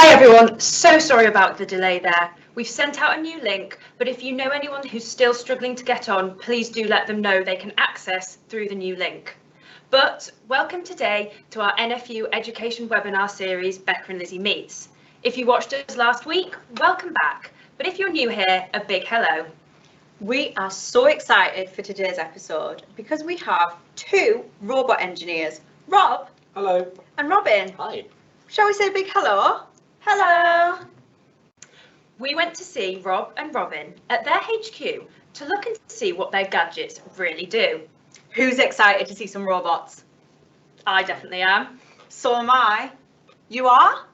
Hi everyone, so sorry about the delay there. We've sent out a new link, but if you know anyone who's still struggling to get on, please do let them know they can access through the new link. But welcome today to our NFU Education webinar series, Becca Lizzie Meets. If you watched us last week, welcome back. But if you're new here, a big hello. We are so excited for today's episode because we have two robot engineers, Rob. Hello. And Robin. Hi. Shall we say a big hello? Hello. We went to see Rob and Robin at their HQ to look and see what their gadgets really do. Who's excited to see some robots? I definitely am. So am I. You are?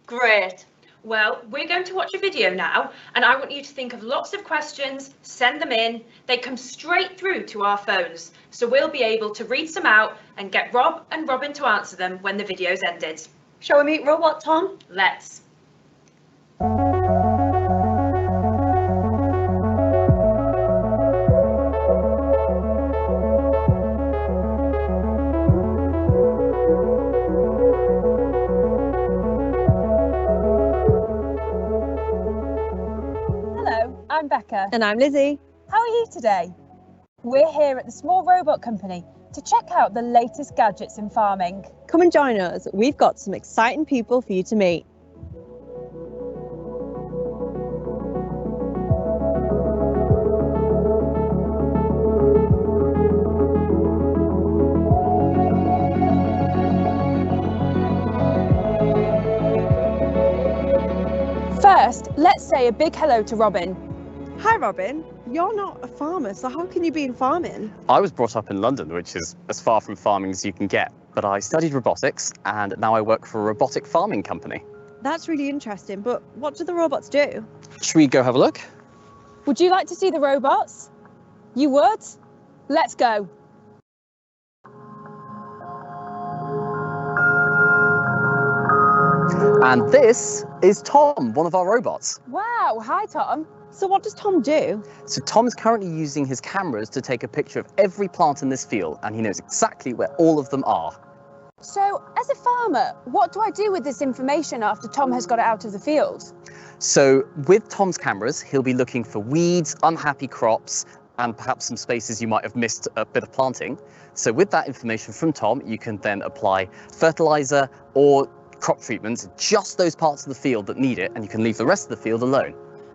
Great. Well, we're going to watch a video now, and I want you to think of lots of questions, send them in. They come straight through to our phones, so we'll be able to read some out and get Rob and Robin to answer them when the video's ended. Shall we meet Robot Tom? Let's. Hello, I'm Becca. And I'm Lizzie. How are you today? We're here at the Small Robot Company to check out the latest gadgets in farming. Come and join us. We've got some exciting people for you to meet. First, let's say a big hello to Robin. Hi, Robin. You're not a farmer, so how can you be in farming? I was brought up in London, which is as far from farming as you can get, but I studied robotics and now I work for a robotic farming company. That's really interesting, but what do the robots do? Should we go have a look? Would you like to see the robots? You would? Let's go. And this is Tom, one of our robots. Wow, hi Tom. So what does Tom do? So Tom is currently using his cameras to take a picture of every plant in this field, and he knows exactly where all of them are. So, as a farmer, what do I do with this information after Tom has got it out of the field? So with Tom's cameras, he'll be looking for weeds, unhappy crops, and perhaps some spaces you might have missed a bit of planting. So with that information from Tom, you can then apply fertilizer or crop treatments, just those parts of the field that need it, and you can leave the rest of the field alone.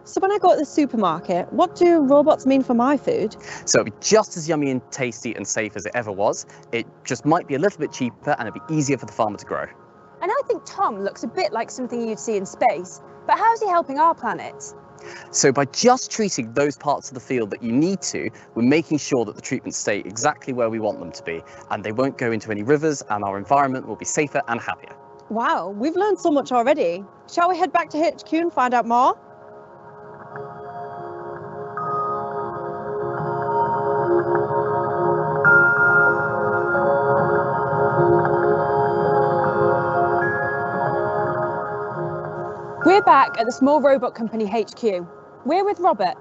So when I go to the supermarket, what do robots mean for my food? So it'll be just as yummy and tasty and safe as it ever was. It just might be a little bit cheaper and it'll be easier for the farmer to grow. And I think Tom looks a bit like something you'd see in space, but how's he helping our planet? So by just treating those parts of the field that you need to, we're making sure that the treatments stay exactly where we want them to be, and they won't go into any rivers, and our environment will be safer and happier. Wow, we've learned so much already. Shall we head back to HQ and find out more? We're back at the Small Robot Company HQ. We're with Robert,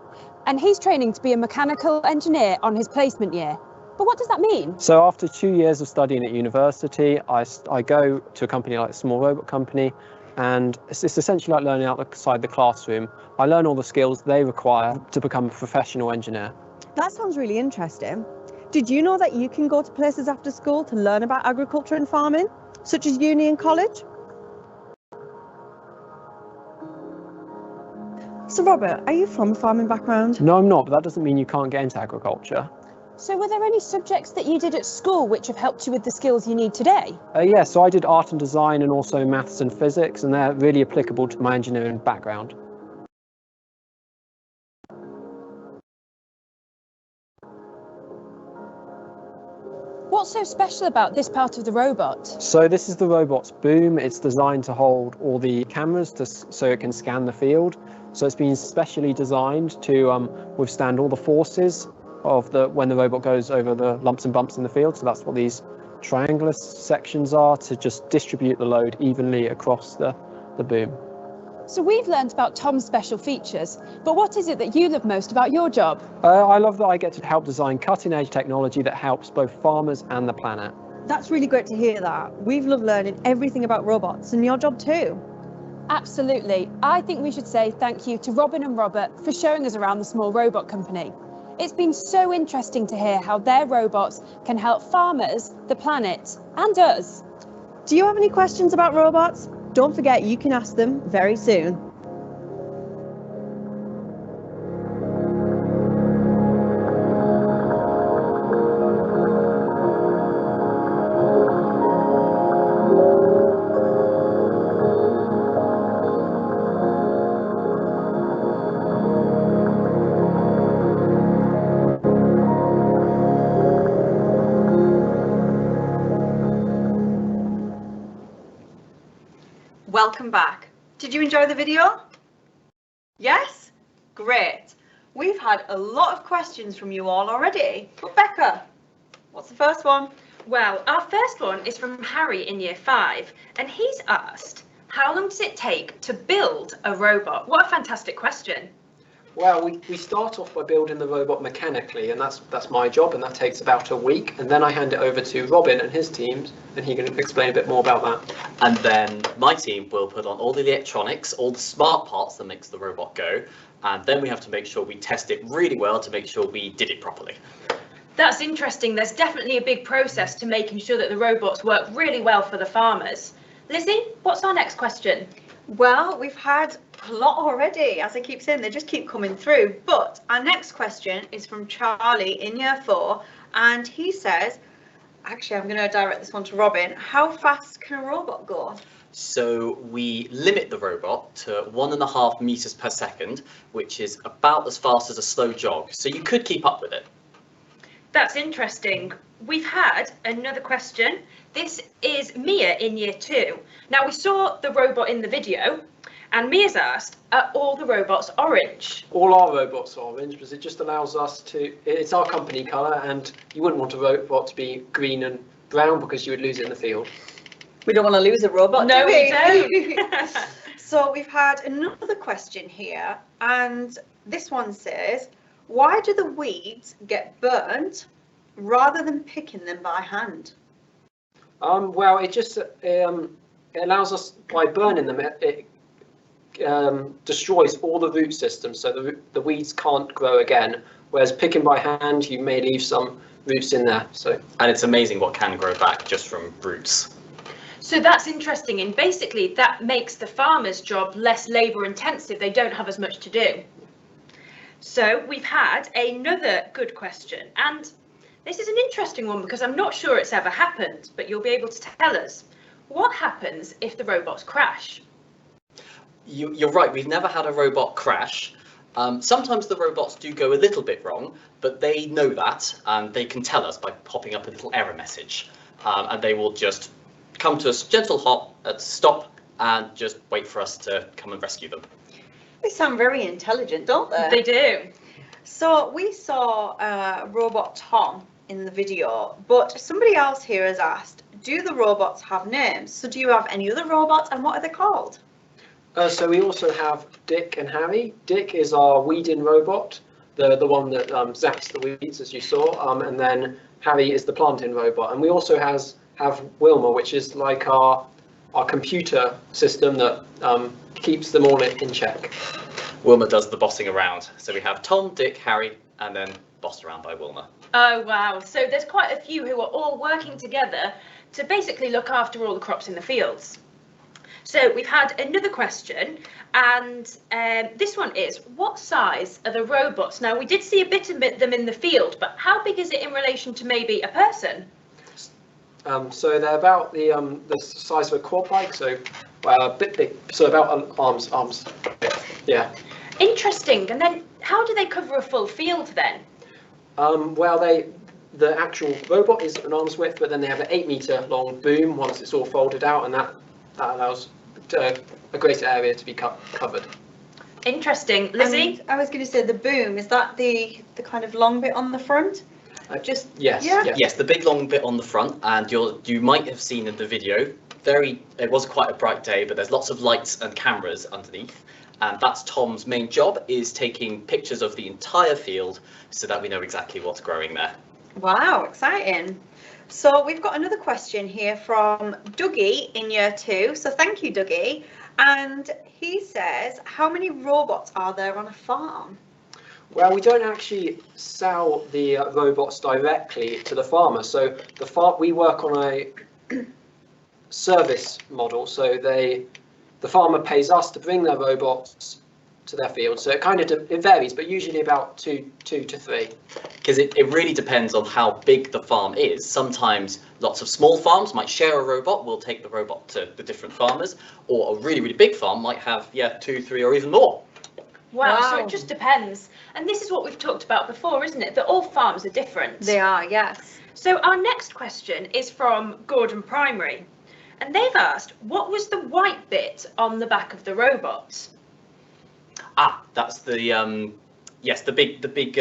and he's training to be a mechanical engineer on his placement year. But what does that mean? So after 2 years of studying at university, I go to a company like a Small Robot Company, and it's essentially like learning outside the classroom. I learn all the skills they require to become a professional engineer. That sounds really interesting. Did you know that you can go to places after school to learn about agriculture and farming, such as uni and college? So Robert, are you from a farming background? No, I'm not, but that doesn't mean you can't get into agriculture. So were there any subjects that you did at school which have helped you with the skills you need today? Yeah, so I did art and design and also maths and physics, and they're really applicable to my engineering background. What's so special about this part of the robot? So this is the robot's boom. It's designed to hold all the cameras so it can scan the field. So it's been specially designed to withstand all the forces of when the robot goes over the lumps and bumps in the field. So that's what these triangular sections are, to just distribute the load evenly across the boom. So we've learned about Tom's special features, but what is it that you love most about your job? I love that I get to help design cutting-edge technology that helps both farmers and the planet. That's really great to hear that. We've loved learning everything about robots and your job too. Absolutely. I think we should say thank you to Robin and Robert for showing us around the small robot company. It's been so interesting to hear how their robots can help farmers, the planet, and us. Do you have any questions about robots? Don't forget you can ask them very soon. Welcome back. Did you enjoy the video? Yes? Great. We've had a lot of questions from you all already. But Becca, what's the first one? Well, our first one is from Harry in year 5, and he's asked, how long does it take to build a robot? What a fantastic question. Well, we start off by building the robot mechanically, and that's my job, and that takes about a week. And then I hand it over to Robin and his teams, and he can explain a bit more about that. And then my team will put on all the electronics, all the smart parts that makes the robot go, and then we have to make sure we test it really well to make sure we did it properly. That's interesting. There's definitely a big process to making sure that the robots work really well for the farmers. Lizzie, what's our next question? Well, we've had a lot already. As I keep saying, they just keep coming through. But our next question is from Charlie in year 4, and he says, actually, I'm going to direct this one to Robin. How fast can a robot go? So we limit the robot to 1.5 meters per second, which is about as fast as a slow jog. So you could keep up with it. That's interesting. We've had another question. This is Mia in year 2. Now, we saw the robot in the video, and Mia's asked, are all the robots orange? All our robots are orange because it just allows us to, it's our company colour, and you wouldn't want a robot to be green and brown because you would lose it in the field. We don't want to lose a robot, No, do we don't. So we've had another question here, and this one says, why do the weeds get burnt rather than picking them by hand? Well, it just it allows us, by burning them, it destroys all the root systems, so the weeds can't grow again. Whereas picking by hand, you may leave some roots in there. And it's amazing what can grow back just from roots. So that's interesting, and basically that makes the farmer's job less labour intensive. They don't have as much to do. So we've had another good question, and this is an interesting one because I'm not sure it's ever happened, but you'll be able to tell us. What happens if the robots crash? You're right, we've never had a robot crash. Sometimes the robots do go a little bit wrong, but they know that, and they can tell us by popping up a little error message. And they will just come to us, gentle hop, stop, and just wait for us to come and rescue them. They sound very intelligent, don't they? They do. So we saw robot Tom in the video, but somebody else here has asked, do the robots have names? So do you have any other robots, and what are they called? So we also have Dick and Harry. Dick is our weeding robot, the one that zaps the weeds, as you saw, and then Harry is the planting robot. And we also have Wilma, which is like our computer system that keeps them all in check. Wilma does the bossing around. So we have Tom, Dick, Harry, and then bossed around by Wilma. Oh, wow. So there's quite a few who are all working together to basically look after all the crops in the fields. So we've had another question, and this one is, what size are the robots? Now, we did see a bit of them in the field, but how big is it in relation to maybe a person? So they're about the size of a quad bike, so a bit big, so about arms. Yeah. Interesting. And then how do they cover a full field then? Well, the actual robot is an arm's width, but then they have an 8-meter long boom once it's all folded out, and that allows a greater area to be covered. Interesting. Lizzie? And I was going to say the boom, is that the kind of long bit on the front? Just yes. Yeah. Yeah. Yes, the big long bit on the front, and you might have seen in the video, it was quite a bright day, but there's lots of lights and cameras underneath, and that's Tom's main job, is taking pictures of the entire field so that we know exactly what's growing there. Wow, exciting. So we've got another question here from Dougie in year 2. So thank you, Dougie. And he says, how many robots are there on a farm? Well, we don't actually sell the robots directly to the farmer. So we work on a service model. So the farmer pays us to bring their robots to their field. So it varies, but usually about two to three. Because it really depends on how big the farm is. Sometimes lots of small farms might share a robot. We'll take the robot to the different farmers, or a really, really big farm might have, 2, 3, or even more. Wow, so it just depends. And this is what we've talked about before, isn't it? That all farms are different. They are, yes. So our next question is from Gordon Primary. And they've asked, what was the white bit on the back of the robot? That's the the big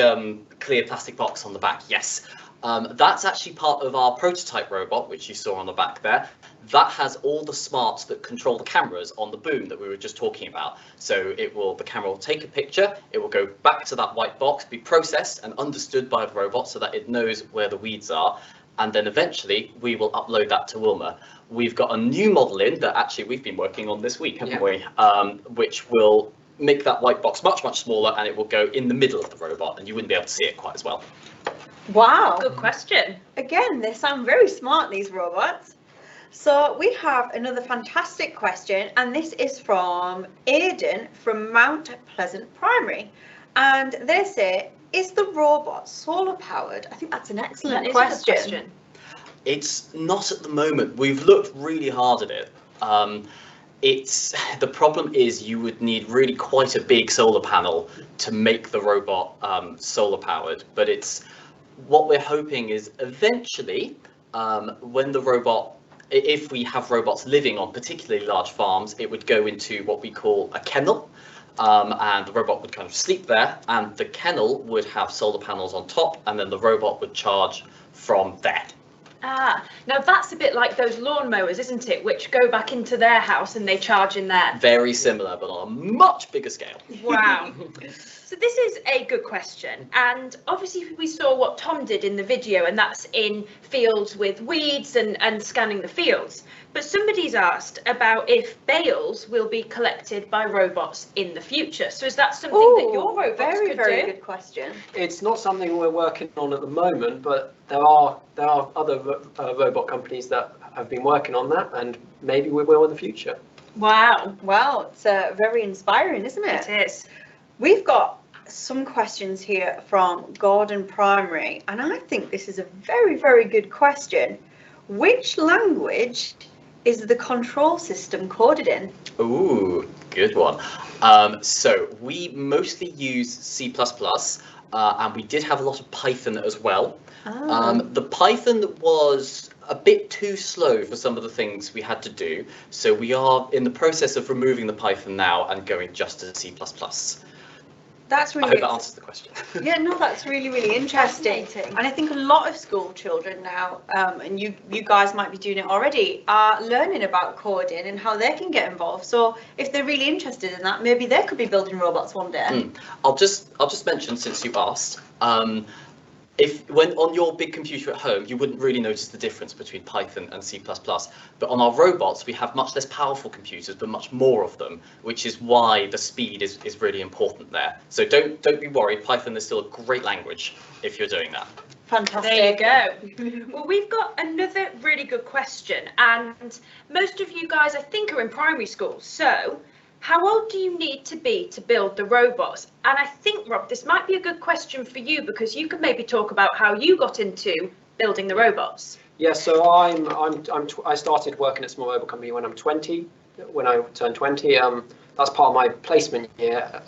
clear plastic box on the back. Yes, that's actually part of our prototype robot, which you saw on the back there. That has all the smarts that control the cameras on the boom that we were just talking about. So the camera will take a picture, it will go back to that white box, be processed and understood by the robot so that it knows where the weeds are. And then eventually we will upload that to Wilma. We've got a new model in that actually we've been working on this week, haven't we? Which will make that white box much, much smaller, and it will go in the middle of the robot and you wouldn't be able to see it quite as well. Wow. Good question. Again, they sound very smart, these robots. So we have another fantastic question, and this is from Aidan from Mount Pleasant Primary. And they say, is the robot solar powered? I think that's an excellent question. It's not at the moment. We've looked really hard at it. The problem is you would need really quite a big solar panel to make the robot solar powered, but what we're hoping is eventually when the robot, if we have robots living on particularly large farms, it would go into what we call a kennel, and the robot would kind of sleep there, and the kennel would have solar panels on top, and then the robot would charge from there. Now that's a bit like those lawnmowers, isn't it? Which go back into their house and they charge in there. Very similar, but on a much bigger scale. Wow. So this is a good question. And obviously we saw what Tom did in the video, and that's in fields with weeds and scanning the fields. But somebody's asked about if bales will be collected by robots in the future. So is that something that your robots could do? Very good question. It's not something we're working on at the moment, but there are other robot companies that have been working on that, and maybe we will in the future. Wow. Well, it's very inspiring, isn't it? It is. We've got some questions here from Gordon Primary, and I think this is a very, very good question. Which language is the control system coded in? Ooh, good one. So we mostly use C++, and we did have a lot of Python as well. The Python was a bit too slow for some of the things we had to do, so we are in the process of removing the Python now and going just to C++. That's really. I hope that answers the question. Yeah, no, that's really, really interesting. And I think a lot of school children now, and you guys might be doing it already, are learning about coding and how they can get involved. So if they're really interested in that, maybe they could be building robots one day. I'll just mention, since you asked, when on your big computer at home, you wouldn't really notice the difference between Python and C++, but on our robots, we have much less powerful computers, but much more of them, which is why the speed is really important there. So don't be worried, Python is still a great language if you're doing that. Fantastic. There you go. Well, we've got another really good question, and most of you guys, I think, are in primary school. So how old do you need to be to build the robots? And I think, Rob, this might be a good question for you, because you could maybe talk about how you got into building the robots. Yeah, so I started working at a small robot company when I'm 20. When I turned 20, that's part of my placement year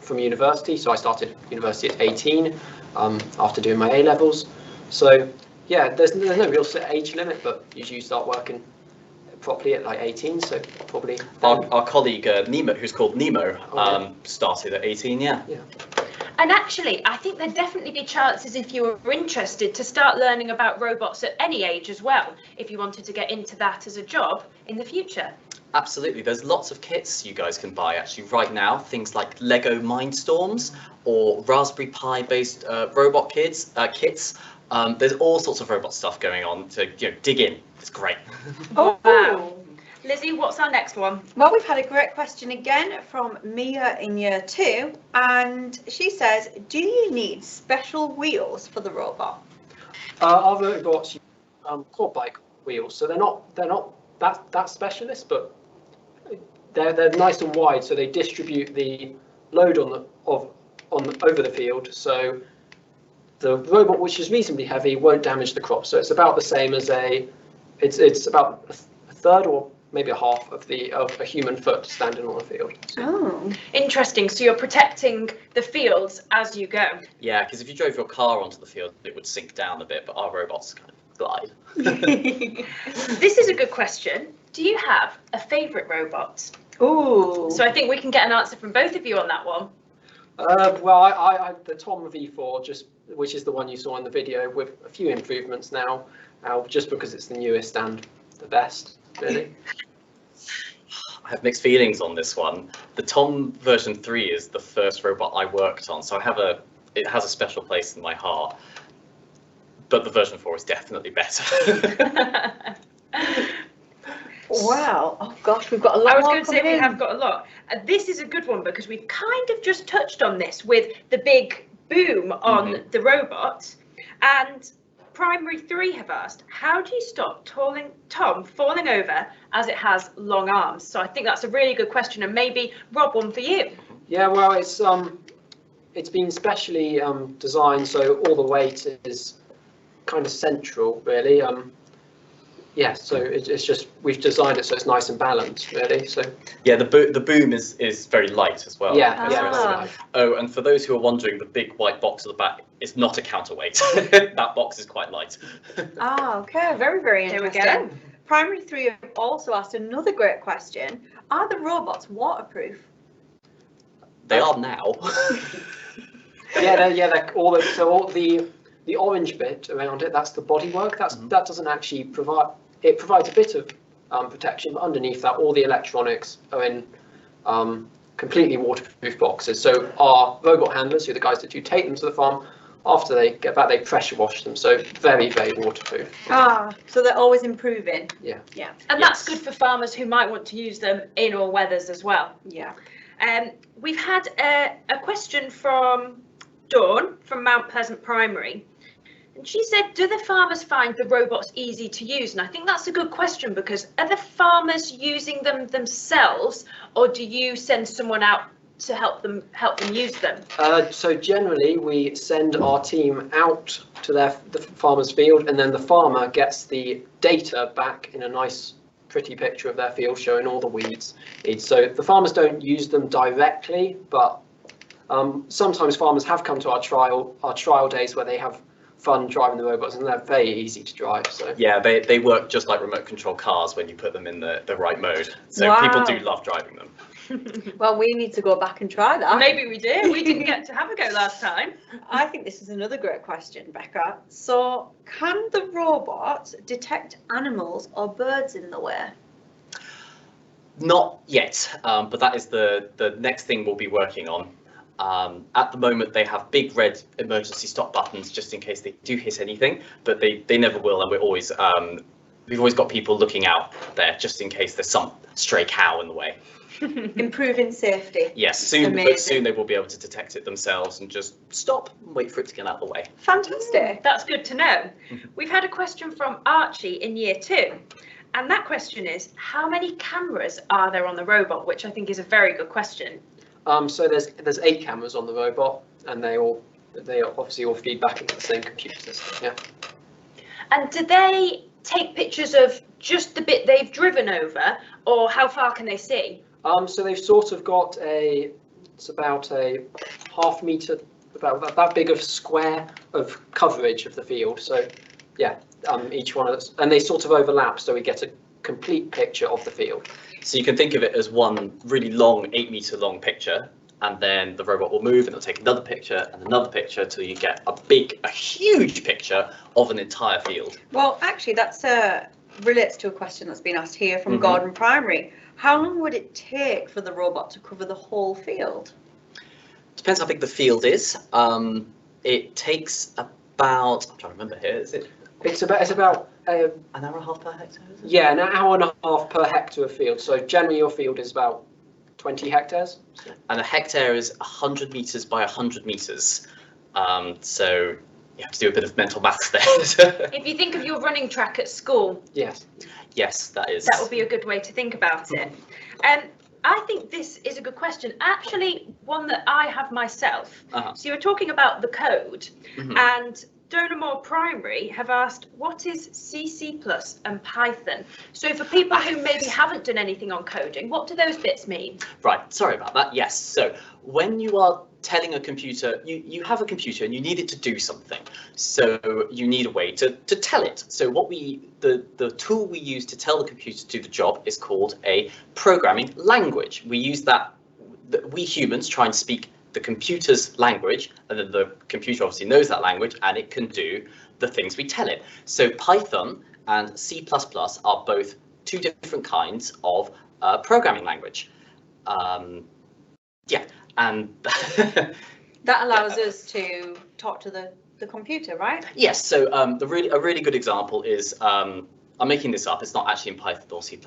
from university. So I started university at 18 after doing my A-levels. So yeah, there's no real set age limit, but usually you start working properly at like 18, so probably our colleague Nemo, who's called Nemo, started at 18. Yeah. And actually, I think there'd definitely be chances, if you were interested, to start learning about robots at any age as well, if you wanted to get into that as a job in the future. Absolutely, there's lots of kits you guys can buy actually right now, things like Lego Mindstorms or Raspberry Pi based robot kits. There's all sorts of robot stuff going on, so dig in. It's great. Oh, Wow. Lizzie, what's our next one? Well, we've had a great question again from Mia in year 2, and she says, do you need special wheels for the robot? Our robots use quad bike wheels, so they're not that specialist, but they're nice and wide, so they distribute the load over the field. So the robot, which is reasonably heavy, won't damage the crop. So it's about the same as it's about a third or maybe a half of a human foot standing on a field. Oh, Interesting. So you're protecting the fields as you go. Yeah, because if you drove your car onto the field, it would sink down a bit, but our robots kind of glide. This is a good question. Do you have a favourite robot? ooh. So I think we can get an answer from both of you on that one. Well, I the Tom V4, which is the one you saw in the video, with a few improvements now, just because it's the newest and the best, really. I have mixed feelings on this one. The Tom version 3 is the first robot I worked on, so it has a special place in my heart. But the version 4 is definitely better. Wow. Oh gosh, we've got a lot. I was more going to say coming we in. have got a lot. This is a good one because we've kind of just touched on this with the big boom on the robot. And Primary 3 have asked, how do you stop Tom falling over as it has long arms? So I think that's a really good question, and maybe Rob, one for you. Yeah, well, it's been specially designed so all the weight is kind of central, really. Yeah, so it's just we've designed it so it's nice and balanced, really. So Yeah, the boom is very light as well. yeah, That's yeah. very light. Oh, and for those who are wondering, the big white box at the back is not a counterweight. That box is quite light. Ah, okay, very, very There we interesting. go. Primary 3 have also asked another great question. Are the robots waterproof? They are now. They're all the orange bit around it. That's the bodywork. That doesn't actually provide. It provides a bit of protection, but underneath that, all the electronics are in completely waterproof boxes. So our robot handlers, who are the guys that do take them to the farm, after they get back, they pressure wash them. So very, very waterproof. Ah, so they're always improving. Yeah. Yeah. And that's good for farmers who might want to use them in all weathers as well. Yeah. We've had a question from Dawn from Mount Pleasant Primary. And she said, do the farmers find the robots easy to use? And I think that's a good question, because are the farmers using them themselves, or do you send someone out to help them use them? So generally, we send our team out to the farmer's field, and then the farmer gets the data back in a nice, pretty picture of their field showing all the weeds. So the farmers don't use them directly, but sometimes farmers have come to our trial days where they have fun driving the robots, and they're very easy to drive. So Yeah, they work just like remote control cars when you put them in the right mode. So Wow. people do love driving them. Well, we need to go back and try that. Maybe we did. We didn't get to have a go last time. I think this is another great question, Becca. So, can the robot detect animals or birds in the way? Not yet, but that is the next thing we'll be working on. At the moment, they have big red emergency stop buttons just in case they do hit anything, but they never will, and we've always got people looking out there just in case there's some stray cow in the way. Improving safety. Yes, soon, Amazing. but soon they will be able to detect it themselves and just stop and wait for it to get out of the way. Fantastic. That's good to know. We've had a question from Archie in year 2. And that question is, how many cameras are there on the robot? Which I think is a very good question. So there's 8 cameras on the robot, and they obviously all feed back into the same computer system. Yeah. And do they take pictures of just the bit they've driven over, or how far can they see? So they've sort of got it's about a half meter, about that big of square of coverage of the field. So yeah, each one of those, and they sort of overlap, so we get a complete picture of the field. So you can think of it as one really long 8-meter long picture, and then the robot will move and it'll take another picture and another picture till you get a huge picture of an entire field. Well, actually, that's relates to a question that's been asked here from Gordon Primary. How long would it take for the robot to cover the whole field? Depends how big the field is. It takes about, I'm trying to remember here, is it It's about an hour and a half per hectare? Is it? yeah, an hour and a half per hectare of field. So generally your field is about 20 hectares. And a hectare is 100 meters by 100 meters. So you have to do a bit of mental maths there. If you think of your running track at school, Yes. Yes, that is. that would be a good way to think about it. I think this is a good question. Actually, one that I have myself. So you were talking about the code, and Donamore Primary have asked, what is C++ and Python? So for people who maybe haven't done anything on coding, what do those bits mean? Right, sorry about that. Yes, so when you are telling a computer, you have a computer and you need it to do something. So you need a way to tell it. So what the tool we use to tell the computer to do the job is called a programming language. We use that, we humans try and speak the computer's language, and then the computer obviously knows that language and it can do the things we tell it. So Python and C++ are both two different kinds of programming language. Yeah, and That allows us to talk to the computer, right? yes, so a really good example is, I'm making this up, it's not actually in Python or C++,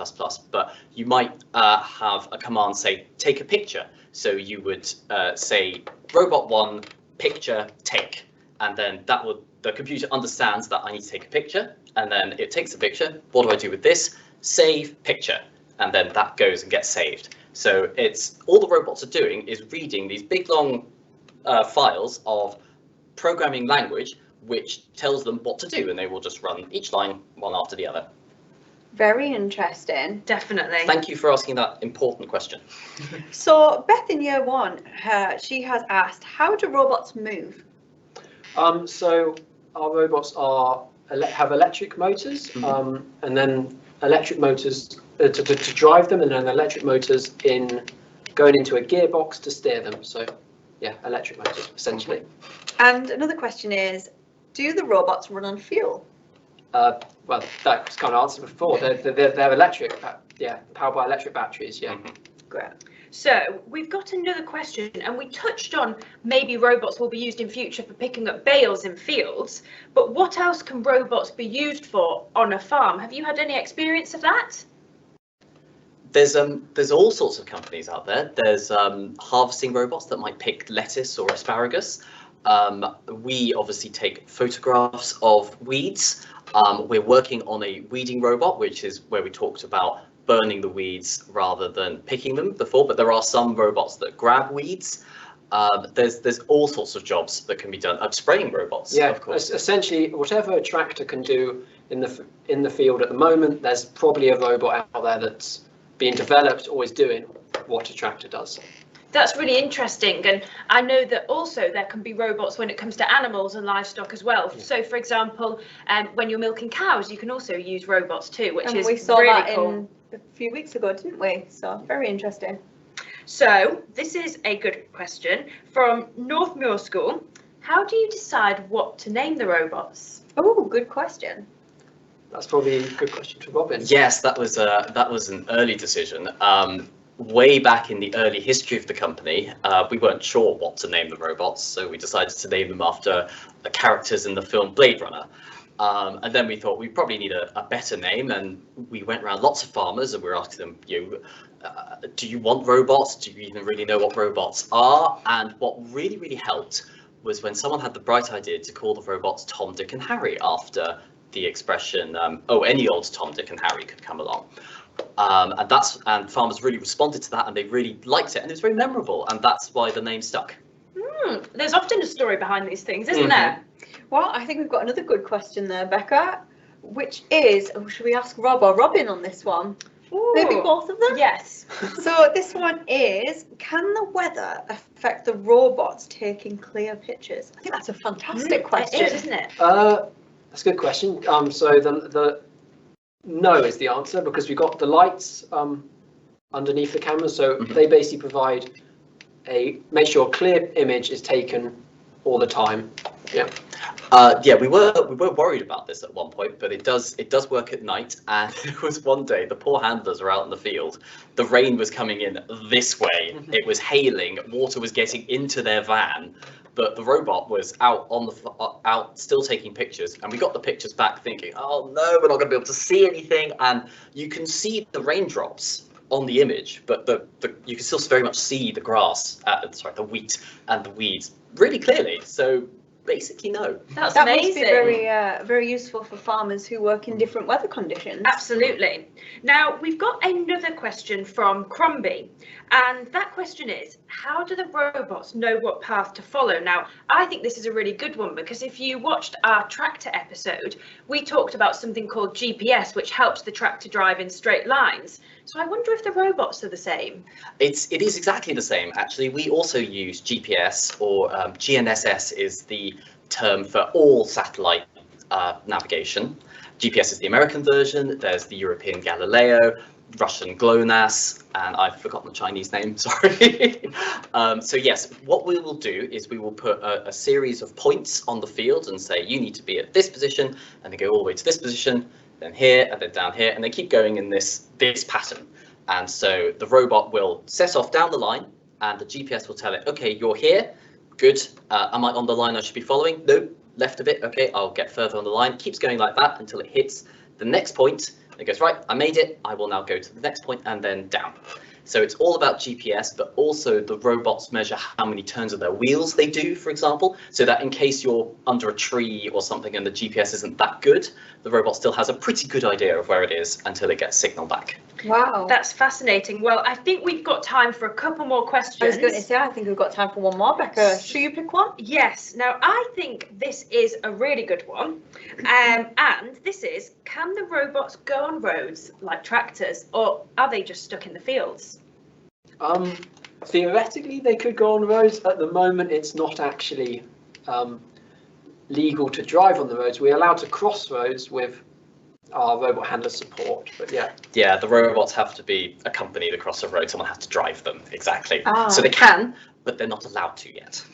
but you might have a command say, take a picture. So you would say, robot 1, picture, take. And then the computer understands that I need to take a picture, and then it takes the picture. What do I do with this? Save picture. And then that goes and gets saved. So it's all the robots are doing is reading these big long files of programming language, which tells them what to do, and they will just run each line one after the other. Very interesting. Definitely. Thank you for asking that important question. So Beth in year 1, she has asked, how do robots move? So our robots have electric motors, and then electric motors to drive them, and then electric motors going into a gearbox to steer them. So yeah, electric motors essentially. And another question is, do the robots run on fuel? Well, that was kind of answered before. They're electric, powered by electric batteries. Yeah. Great. So we've got another question, and we touched on maybe robots will be used in future for picking up bales in fields, but what else can robots be used for on a farm? Have you had any experience of that? There's all sorts of companies out there. There's harvesting robots that might pick lettuce or asparagus. We obviously take photographs of weeds. We're working on a weeding robot, which is where we talked about burning the weeds rather than picking them before, but there are some robots that grab weeds. There's all sorts of jobs that can be done. Spraying robots, yeah, of course. Essentially, whatever a tractor can do in the field at the moment, there's probably a robot out there that's being developed or is doing what a tractor does. That's really interesting, and I know that also there can be robots when it comes to animals and livestock as well. Yeah. So, for example, when you're milking cows, you can also use robots too, which is we saw really that cool. A few weeks ago, didn't we? So very interesting. So this is a good question from Northmuir School. How do you decide what to name the robots? Oh, good question. That's probably a good question to Robin. Yes, that was an early decision. Way back in the early history of the company, we weren't sure what to name the robots, so we decided to name them after the characters in the film Blade Runner. And then we thought we probably need a better name, and we went around lots of farmers and we were asking them, do you want robots? Do you even really know what robots are? And what really, really helped was when someone had the bright idea to call the robots Tom, Dick and Harry after the expression, any old Tom, Dick and Harry could come along. And farmers really responded to that, and they really liked it, and it was very memorable, and that's why the name stuck. There's often a story behind these things, isn't there? Well, I think we've got another good question there, Becca, which is, should we ask Rob or Robin on this one? Ooh. Maybe both of them? Yes. So this one is, can the weather affect the robots taking clear pictures? I think that's a fantastic question. It is, isn't it? That's a good question. So the no is the answer, because we've got the lights underneath the camera, so they basically provide make sure a clear image is taken all the time. Yeah. We were worried about this at one point, but it does work at night. And it was one day the poor handlers were out in the field. The rain was coming in this way. It was hailing. Water was getting into their van. but the robot was out on the out still taking pictures, and we got the pictures back thinking, oh no, we're not going to be able to see anything. And you can see the raindrops on the image, but you can still very much see the grass, the wheat and the weeds really clearly. So basically, no. That's that amazing. must be very very useful for farmers who work in different weather conditions. Absolutely. Now we've got another question from Crombie, and that question is, how do the robots know what path to follow? Now I think this is a really good one, because if you watched our tractor episode, we talked about something called GPS, which helps the tractor drive in straight lines. So I wonder if the robots are the same. It is exactly the same, actually. We also use GPS, or GNSS is the term for all satellite navigation. GPS is the American version, there's the European Galileo, Russian GLONASS, and I've forgotten the Chinese name, sorry. So yes, what we will do is we will put a series of points on the field and say, you need to be at this position, and then go all the way to this position, then here, and then down here, and they keep going in this pattern. And so the robot will set off down the line, and the GPS will tell it, okay, you're here, good. Am I on the line I should be following? No, left of it, okay, I'll get further on the line. Keeps going like that until it hits the next point. It goes, right, I made it, I will now go to the next point, and then down. So it's all about GPS, but also the robots measure how many turns of their wheels they do, for example, so that in case you're under a tree or something and the GPS isn't that good, the robot still has a pretty good idea of where it is until it gets signal back. Wow. That's fascinating. Well, I think we've got time for a couple more questions. I was going to say, I think we've got time for one more, Becca. Should you pick one? Yes. Now, I think this is a really good one. And this is, can the robots go on roads like tractors, or are they just stuck in the fields? Theoretically, they could go on roads. At the moment, it's not actually legal to drive on the roads. We're allowed to cross roads with our robot handler support, but yeah. Yeah, the robots have to be accompanied across a road. Someone has to drive them, exactly. Ah. So they can, but they're not allowed to yet.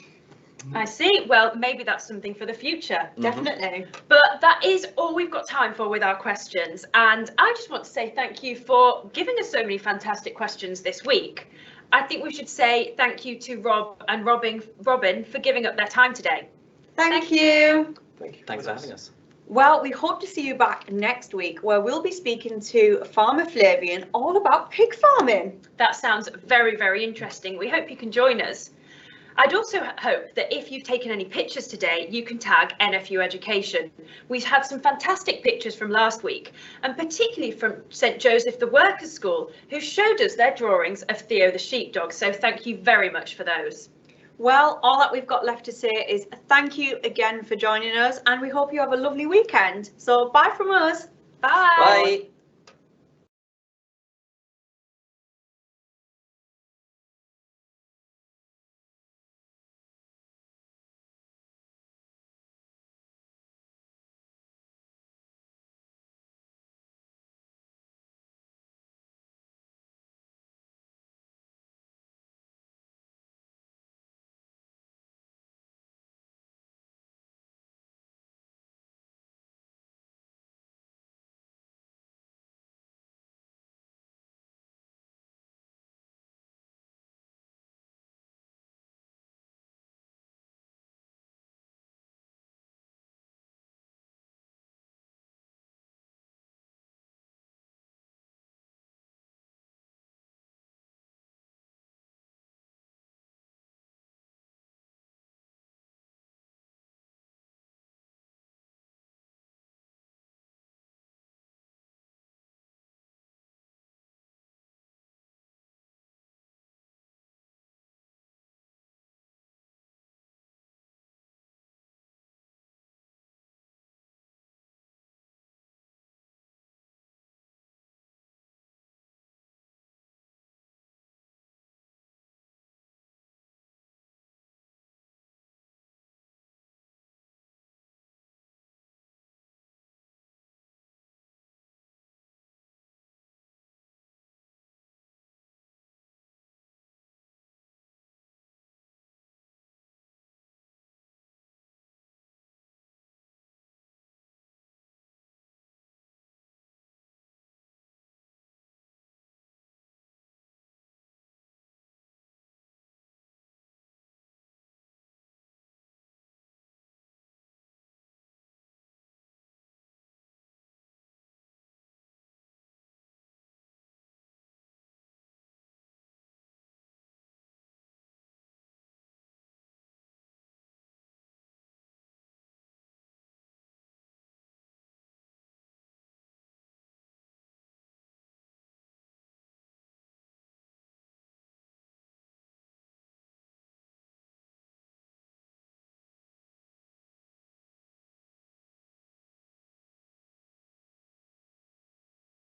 I see. Well, maybe that's something for the future. Definitely. But that is all we've got time for with our questions. And I just want to say thank you for giving us so many fantastic questions this week. I think we should say thank you to Rob and Robin for giving up their time today. Thank you. Thank you. Thanks for having us. Well, we hope to see you back next week, where we'll be speaking to Farmer Flavian all about pig farming. That sounds very, very interesting. We hope you can join us. I'd also hope that if you've taken any pictures today, you can tag NFU Education. We've had some fantastic pictures from last week, and particularly from St Joseph the Workers' School, who showed us their drawings of Theo the sheepdog. So thank you very much for those. Well, all that we've got left to say is thank you again for joining us, and we hope you have a lovely weekend. So bye from us. Bye. Bye.